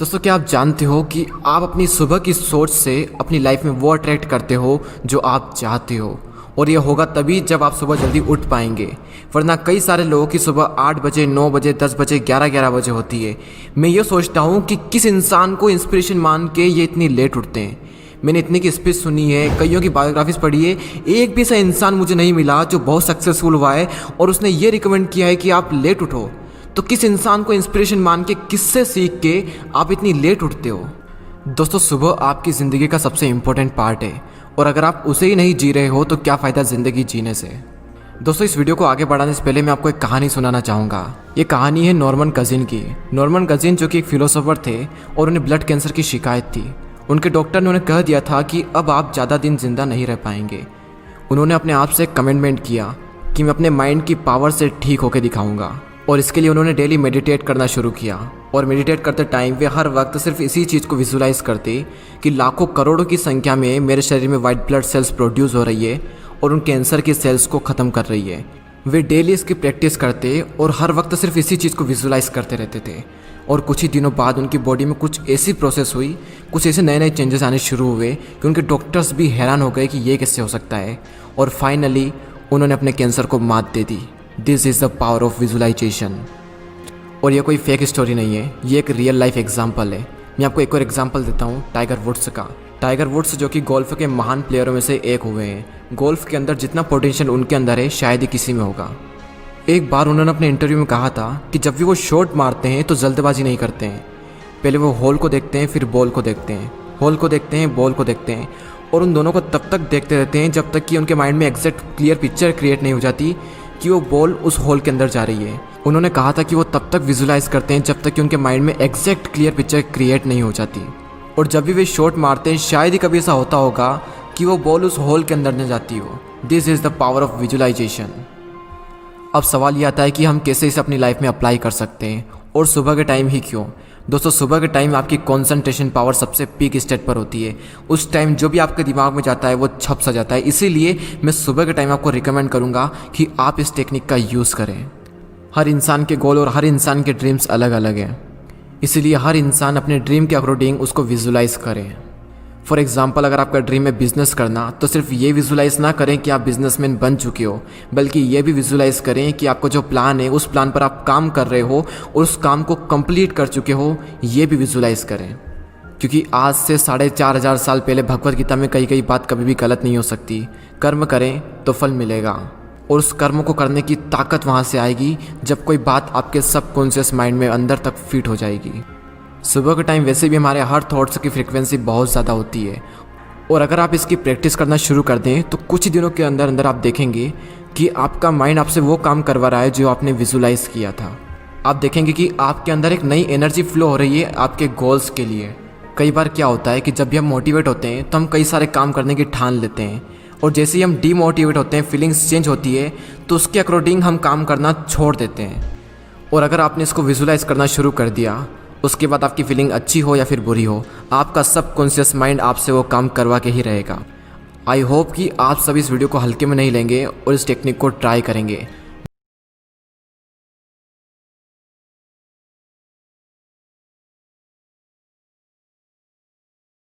दोस्तों, क्या आप जानते हो कि आप अपनी सुबह की सोच से अपनी लाइफ में वो अट्रैक्ट करते हो जो आप चाहते हो। और ये होगा तभी जब आप सुबह जल्दी उठ पाएंगे, वरना कई सारे लोगों की सुबह 8 बजे, 9 बजे, 10 बजे, 11 बजे होती है। मैं ये सोचता हूँ कि किस इंसान को इंस्पिरेशन मान के ये इतनी लेट उठते हैं। मैंने इतनी की स्पीच सुनी है, कईयों की बायोग्राफीज पढ़ी है, एक भी ऐसा इंसान मुझे नहीं मिला जो बहुत सक्सेसफुल हुआ है और उसने ये रिकमेंड किया है कि आप लेट उठो। तो किस इंसान को इंस्पिरेशन मान के, किससे सीख के आप इतनी लेट उठते हो? दोस्तों, सुबह आपकी ज़िंदगी का सबसे इम्पोर्टेंट पार्ट है और अगर आप उसे ही नहीं जी रहे हो तो क्या फ़ायदा ज़िंदगी जीने से। दोस्तों, इस वीडियो को आगे बढ़ाने से पहले मैं आपको एक कहानी सुनाना चाहूँगा। ये कहानी है नॉर्मन कजिन की। नॉर्मन कजिन जो कि एक फिलोसोफर थे और उन्हें ब्लड कैंसर की शिकायत थी। उनके डॉक्टर ने उन्हें कह दिया था कि अब आप ज़्यादा दिन जिंदा नहीं रह पाएंगे। उन्होंने अपने आप से एक कमिटमेंट किया कि मैं अपने माइंड की पावर से ठीक होकर दिखाऊंगा और इसके लिए उन्होंने डेली मेडिटेट करना शुरू किया। और मेडिटेट करते टाइम वे हर वक्त सिर्फ इसी चीज़ को विजुलाइज करते कि लाखों करोड़ों की संख्या में मेरे शरीर में वाइट ब्लड सेल्स प्रोड्यूस हो रही है और उन कैंसर की सेल्स को ख़त्म कर रही है। वे डेली इसकी प्रैक्टिस करते और हर वक्त सिर्फ इसी चीज़ को विजुलाइज करते रहते थे। और कुछ ही दिनों बाद उनकी बॉडी में कुछ ऐसी प्रोसेस हुई, कुछ ऐसे नए नए चेंजेस आने शुरू हुए कि उनके डॉक्टर्स भी हैरान हो गए कि ये कैसे हो सकता है। और फाइनली उन्होंने अपने कैंसर को मात दे दी। This is the power of visualization. और ये कोई फेक स्टोरी नहीं है, ये एक रियल लाइफ एग्जाम्पल है। मैं आपको एक और एग्जाम्पल देता हूँ टाइगर वुड्स का। टाइगर वुड्स जो कि गोल्फ के महान प्लेयरों में से एक हुए हैं। गोल्फ के अंदर जितना पोटेंशियल उनके अंदर है शायद ही किसी में होगा। एक बार उन्होंने अपने इंटरव्यू में कहा था कि जब भी वो शॉट मारते हैं तो जल्दबाजी नहीं करते हैं। पहले वो होल को देखते हैं, फिर बॉल को देखते हैं, होल को देखते हैं, बॉल को देखते हैं और उन दोनों को तब तक देखते रहते हैं जब तक कि उनके माइंड में एग्जैक्ट क्लियर पिक्चर क्रिएट नहीं हो जाती कि वो बॉल उस होल के अंदर जा रही है। उन्होंने कहा था कि वो तब तक विजुलाइज करते हैं जब तक कि उनके माइंड में एग्जैक्ट क्लियर पिक्चर क्रिएट नहीं हो जाती। और जब भी वे शॉट मारते हैं शायद ही कभी ऐसा होता होगा कि वो बॉल उस होल के अंदर न जाती हो। This is the power of visualisation. अब सवाल ये आता है कि हम कैसे इसे अपनी लाइफ में अप्लाई कर सकते हैं और सुबह के टाइम ही क्यों? दोस्तों, सुबह के टाइम आपकी कंसंट्रेशन पावर सबसे पीक स्टेट पर होती है। उस टाइम जो भी आपके दिमाग में जाता है वो छप सा जाता है। इसीलिए मैं सुबह के टाइम आपको रिकमेंड करूंगा कि आप इस टेक्निक का यूज़ करें। हर इंसान के गोल और हर इंसान के ड्रीम्स अलग अलग हैं, इसीलिए हर इंसान अपने ड्रीम के अकॉर्डिंग उसको विजुलाइज करें। फॉर एग्जाम्पल, अगर आपका ड्रीम है बिजनेस करना तो सिर्फ ये विजुलाइज ना करें कि आप बिजनेसमैन बन चुके हो, बल्कि ये भी विजुलाइज करें कि आपका जो प्लान है उस प्लान पर आप काम कर रहे हो और उस काम को कंप्लीट कर चुके हो, ये भी विजुलाइज करें। क्योंकि आज से 4500 साल पहले भगवत गीता में कई बात कभी भी गलत नहीं हो सकती। कर्म करें तो फल मिलेगा और उस कर्म को करने की ताकत वहाँ से आएगी जब कोई बात आपके सबकॉन्शियस माइंड में अंदर तक फिट हो जाएगी। सुबह के टाइम वैसे भी हमारे हर थॉट्स की फ्रीक्वेंसी बहुत ज़्यादा होती है और अगर आप इसकी प्रैक्टिस करना शुरू कर दें तो कुछ ही दिनों के अंदर अंदर आप देखेंगे कि आपका माइंड आपसे वो काम करवा रहा है जो आपने विजुलाइज किया था। आप देखेंगे कि आपके अंदर एक नई एनर्जी फ्लो हो रही है आपके गोल्स के लिए। कई बार क्या होता है कि जब भी हम मोटिवेट होते हैं तो हम कई सारे काम करने की ठान लेते हैं और जैसे ही हम डीमोटिवेट होते हैं, फीलिंग्स चेंज होती है तो उसके अकॉर्डिंग हम काम करना छोड़ देते हैं। और अगर आपने इसको विजुलाइज करना शुरू कर दिया, उसके बाद आपकी फीलिंग अच्छी हो या फिर बुरी हो, आपका सबकॉन्शियस माइंड आपसे वो काम करवा के ही रहेगा। आई होप कि आप सभी इस वीडियो को हल्के में नहीं लेंगे और इस टेक्निक को ट्राई करेंगे।